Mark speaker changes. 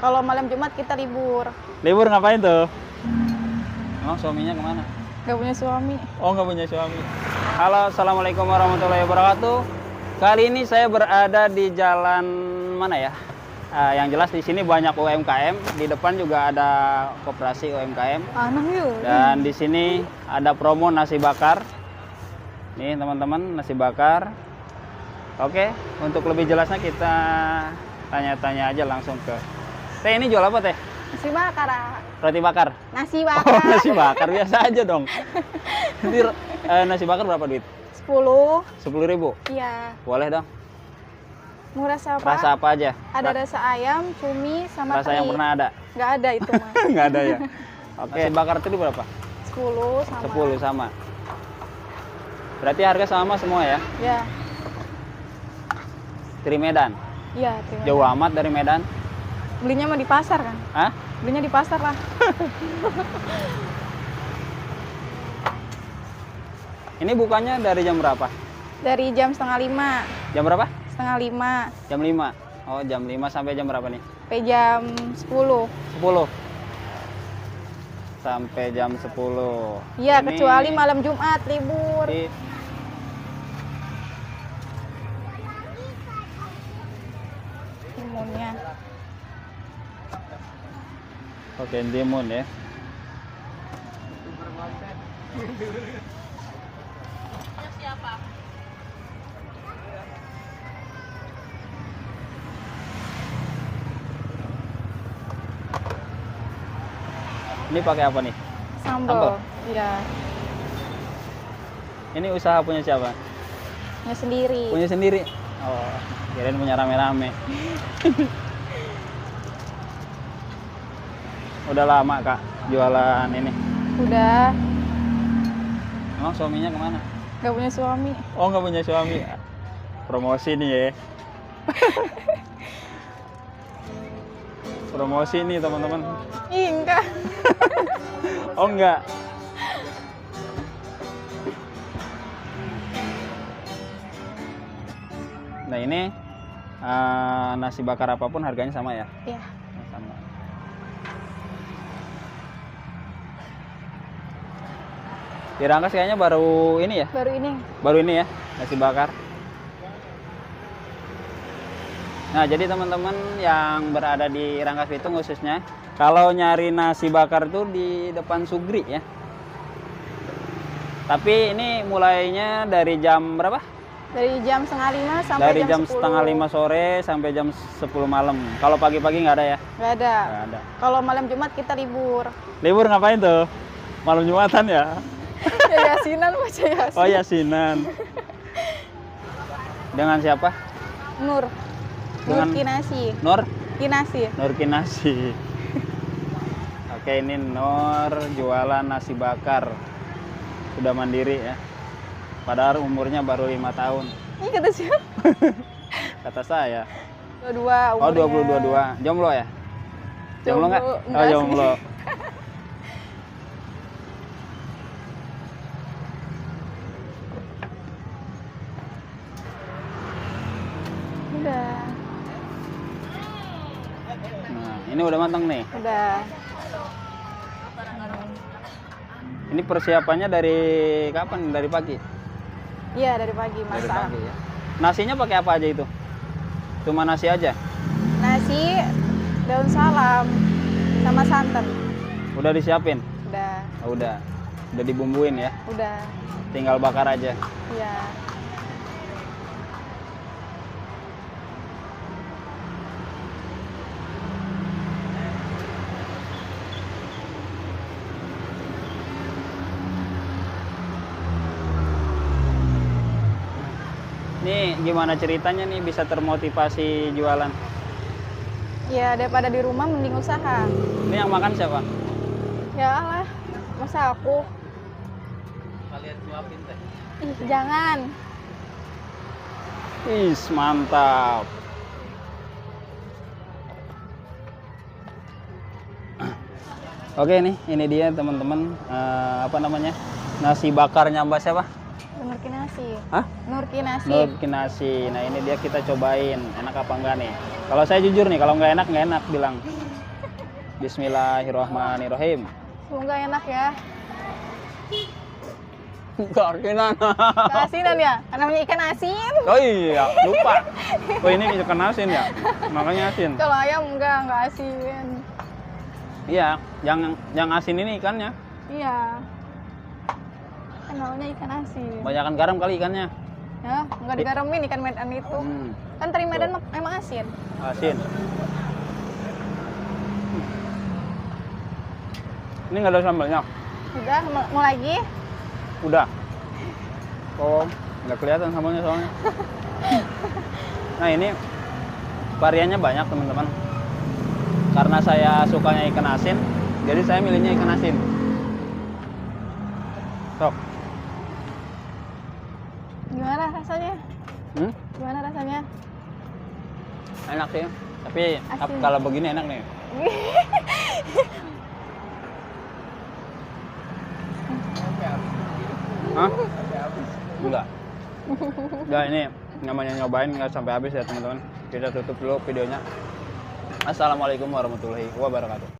Speaker 1: Kalau malam Jumat kita libur.
Speaker 2: Libur ngapain tuh? Emang suaminya kemana?
Speaker 1: Gak punya suami.
Speaker 2: Oh, nggak punya suami. Halo, assalamualaikum warahmatullahi wabarakatuh. Kali ini saya berada di jalan mana ya? Yang jelas di sini banyak UMKM. Di depan juga ada koperasi UMKM.
Speaker 1: Anak yuk.
Speaker 2: Dan di sini ada promo nasi bakar. Nih teman-teman, nasi bakar. Oke, untuk lebih jelasnya kita tanya-tanya aja langsung ke Teh. Ini jual apa, Teh?
Speaker 1: Nasi bakar.
Speaker 2: Roti bakar.
Speaker 1: Nasi
Speaker 2: Oh,
Speaker 1: bakar.
Speaker 2: nasi bakar biasa aja dong. Ini nasi bakar berapa duit?
Speaker 1: 10.
Speaker 2: 10.000.
Speaker 1: Iya.
Speaker 2: Boleh dong.
Speaker 1: Mau rasa apa?
Speaker 2: Rasa apa aja?
Speaker 1: Ada rasa ayam, cumi, sama
Speaker 2: Rasa yang
Speaker 1: teri.
Speaker 2: pernah ada?
Speaker 1: Nggak ada itu mah.
Speaker 2: Nggak ada ya. Oke. Nasi bakar tadi berapa?
Speaker 1: 10 sama.
Speaker 2: 10 sama. Berarti harga sama semua ya?
Speaker 1: Ya.
Speaker 2: Dari Medan.
Speaker 1: Iya, terima
Speaker 2: Jauh
Speaker 1: kasih.
Speaker 2: amat dari Medan.
Speaker 1: Belinya mah di pasar kan?
Speaker 2: Hah?
Speaker 1: Belinya di pasar lah.
Speaker 2: Ini bukannya dari jam berapa?
Speaker 1: Dari jam 4:30.
Speaker 2: Jam berapa?
Speaker 1: 4:30
Speaker 2: Jam 5. Oh, jam 5 sampai jam berapa nih?
Speaker 1: sampai jam 10.
Speaker 2: 10. Sampai jam 10.
Speaker 1: Iya,
Speaker 2: Ini
Speaker 1: kecuali malam Jumat libur.
Speaker 2: di-
Speaker 1: Timunnya.
Speaker 2: Oke, Timun ya. Ini pakai apa nih? Sambal?
Speaker 1: Sambal. Iya,
Speaker 2: Ini usaha punya siapa?
Speaker 1: nya sendiri.
Speaker 2: Punya sendiri. Oh, kirain punya rame-rame. Udah lama Kak jualan ini.
Speaker 1: Udah
Speaker 2: Emang suaminya kemana?
Speaker 1: gak punya suami.
Speaker 2: Oh, nggak punya suami. Promosi nih ya. Promosi nih teman-teman.
Speaker 1: Ih, enggak.
Speaker 2: Oh enggak. Nah ini nasi bakar apapun harganya sama ya?
Speaker 1: Iya.
Speaker 2: Sama. Di Rangkas kayaknya baru ini ya?
Speaker 1: Baru ini.
Speaker 2: Baru ini ya, nasi bakar. Nah, jadi teman-teman yang berada di Rangkas Bitung khususnya, kalau nyari nasi bakar tuh di depan Sugri ya. Tapi ini mulainya dari jam berapa?
Speaker 1: Dari jam 4:30 sampai
Speaker 2: Dari
Speaker 1: jam
Speaker 2: jam
Speaker 1: 10.
Speaker 2: setengah 5 sore sampai jam 10 malam. Kalau pagi-pagi nggak ada ya?
Speaker 1: Nggak ada.
Speaker 2: Nggak ada.
Speaker 1: Kalau malam Jumat kita libur.
Speaker 2: Libur ngapain tuh? Malam Jumatan ya?
Speaker 1: Ya, yasinan baca yasin.
Speaker 2: Oh, yasinan. Dengan siapa?
Speaker 1: Nur. Nur
Speaker 2: Dengan-
Speaker 1: Kinasi.
Speaker 2: Nur?
Speaker 1: Kinasi.
Speaker 2: Nur Kinasi. Oke, ini Nur jualan nasi bakar. Sudah mandiri ya. Padahal umurnya baru 5 tahun.
Speaker 1: Ini kata siapa?
Speaker 2: Kata saya.
Speaker 1: 22
Speaker 2: Oh,
Speaker 1: umurnya.
Speaker 2: 22. Jomblo ya? Jomblo nggak?
Speaker 1: Jomblo,
Speaker 2: Oh,
Speaker 1: enggak sih.
Speaker 2: jomblo.
Speaker 1: Udah.
Speaker 2: Nah, ini udah matang nih.
Speaker 1: Udah.
Speaker 2: Ini persiapannya dari kapan? Dari pagi?
Speaker 1: Iya, dari pagi
Speaker 2: Dari
Speaker 1: masak.
Speaker 2: pagi ya. Nasinya pakai apa aja itu? Cuma nasi aja?
Speaker 1: Nasi, daun salam, sama santan.
Speaker 2: Udah disiapin?
Speaker 1: Udah.
Speaker 2: Oh, udah. Udah dibumbuin ya?
Speaker 1: Udah.
Speaker 2: Tinggal bakar aja.
Speaker 1: Iya.
Speaker 2: Ini gimana ceritanya nih bisa termotivasi jualan?
Speaker 1: Ya, daripada di rumah mending usaha.
Speaker 2: Ini yang makan siapa?
Speaker 1: Ya Allah, masa aku?
Speaker 2: Kalian suapin teh.
Speaker 1: Ih, jangan.
Speaker 2: Is mantap. Oke nih, ini dia teman-teman apa namanya? Nasi bakarnya Mbak siapa?
Speaker 1: Nur Kinasi.
Speaker 2: Hah?
Speaker 1: Nur Kinasi.
Speaker 2: Nur Kinasi. Nah ini dia kita cobain, enak apa enggak nih? Kalau saya jujur nih, kalau nggak enak bilang. Bismillahirrahmanirrahim.
Speaker 1: Semoga enak ya.
Speaker 2: Keasinan.
Speaker 1: Keasinan ya? Karena namanya ikan asin.
Speaker 2: Oh iya, lupa. Oh ini ikan asin ya, makanya asin.
Speaker 1: Kalau ayam enggak asin.
Speaker 2: Iya, yang asin ini ikannya.
Speaker 1: Iya. Kan namanya ikan asin.
Speaker 2: Banyakan garam kali ikannya.
Speaker 1: Ya, enggak digaramin ikan Medan itu. Kan teri Medan emang asin.
Speaker 2: Asin. Ini nggak ada sambalnya.
Speaker 1: Udah, mau lagi?
Speaker 2: Udah. Oh, nggak kelihatan sambalnya soalnya. Nah ini variannya banyak teman-teman. Karena saya sukanya ikan asin, jadi saya milihnya ikan asin. Sok.
Speaker 1: Gimana rasanya?
Speaker 2: Hmm?
Speaker 1: Gimana rasanya?
Speaker 2: Enak sih. Tapi
Speaker 1: Asin.
Speaker 2: kalau begini enak nih. Hah? Enggak. Udah ini namanya nyobain nggak sampai habis ya teman-teman. Kita tutup dulu videonya. Assalamualaikum warahmatullahi wabarakatuh.